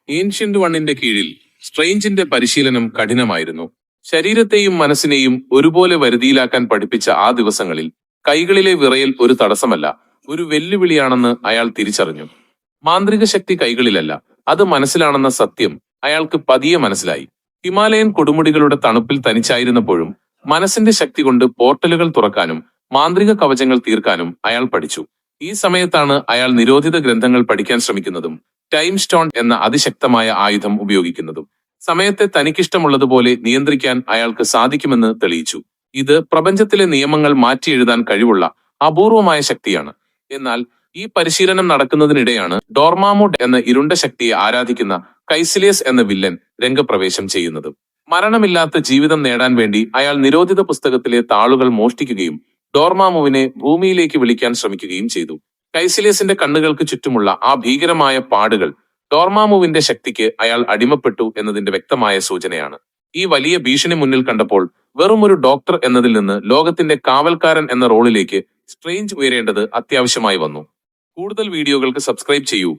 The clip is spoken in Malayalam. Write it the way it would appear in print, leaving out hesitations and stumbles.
ഏൻഷ്യന്റ് വണ്ണിന്റെ കീഴിൽ സ്ട്രെയിഞ്ചിന്റെ പരിശീലനം കഠിനമായിരുന്നു. ശരീരത്തെയും മനസ്സിനെയും ഒരുപോലെ വരുതിയിലാക്കാൻ പഠിപ്പിച്ച ആ ദിവസങ്ങളിൽ കൈകളിലെ വിറയൽ ഒരു തടസ്സമല്ല, ഒരു വെല്ലുവിളിയാണെന്ന് അയാൾ തിരിച്ചറിഞ്ഞു. മാന്ത്രിക ശക്തി കൈകളിലല്ല, അത് മനസ്സിലാണെന്ന സത്യം അയാൾക്ക് പതിയെ മനസ്സിലായി. ഹിമാലയൻ കൊടുമുടികളുടെ തണുപ്പിൽ തനിച്ചായിരുന്നപ്പോഴും മനസ്സിന്റെ ശക്തി കൊണ്ട് പോർട്ടലുകൾ തുറക്കാനും മാന്ത്രിക കവചങ്ങൾ തീർക്കാനും അയാൾ പഠിച്ചു. ഈ സമയത്താണ് അയാൾ നിരോധിത ഗ്രന്ഥങ്ങൾ പഠിക്കാൻ ശ്രമിക്കുന്നതും ടൈം സ്റ്റോൺ എന്ന അതിശക്തമായ ആയുധം ഉപയോഗിക്കുന്നതും. സമയത്തെ തനിക്കിഷ്ടമുള്ളതുപോലെ നിയന്ത്രിക്കാൻ അയാൾക്ക് സാധിക്കുമെന്ന് തെളിയിച്ചു. ഇത് പ്രപഞ്ചത്തിലെ നിയമങ്ങൾ മാറ്റിയെഴുതാൻ കഴിവുള്ള അപൂർവമായ ശക്തിയാണ്. എന്നാൽ ഈ പരിശീലനം നടക്കുന്നതിനിടെയാണ് ഡോർമാമുഡ് എന്ന ഇരുണ്ട ശക്തിയെ ആരാധിക്കുന്ന കൈസിലിയസ് എന്ന വില്ലൻ രംഗപ്രവേശം ചെയ്യുന്നത്. മരണമില്ലാത്ത ജീവിതം നേടാൻ വേണ്ടി അയാൾ നിരോധിത പുസ്തകത്തിലെ താളുകൾ മോഷ്ടിക്കുകയും ഡോർമാമുവിനെ ഭൂമിയിലേക്ക് വിളിക്കാൻ ശ്രമിക്കുകയും ചെയ്തു. കൈസിലിയസിന്റെ കണ്ണുകൾക്ക് ചുറ്റുമുള്ള ആ ഭീകരമായ പാടുകൾ ഡോർമാമുവിന്റെ ശക്തിക്ക് അയാൾ അടിമപ്പെട്ടു എന്നതിന്റെ വ്യക്തമായ സൂചനയാണ്. ഈ വലിയ ഭീഷണി മുന്നിൽ കണ്ടപ്പോൾ വെറുമൊരു ഡോക്ടർ എന്നതിൽ നിന്ന് ലോകത്തിന്റെ കാവൽക്കാരൻ എന്ന റോളിലേക്ക് സ്ട്രെയിഞ്ച് ഉയരേണ്ടത് അത്യാവശ്യമായി വന്നു. കൂടുതൽ വീഡിയോകൾക്ക് സബ്സ്ക്രൈബ് ചെയ്യൂ.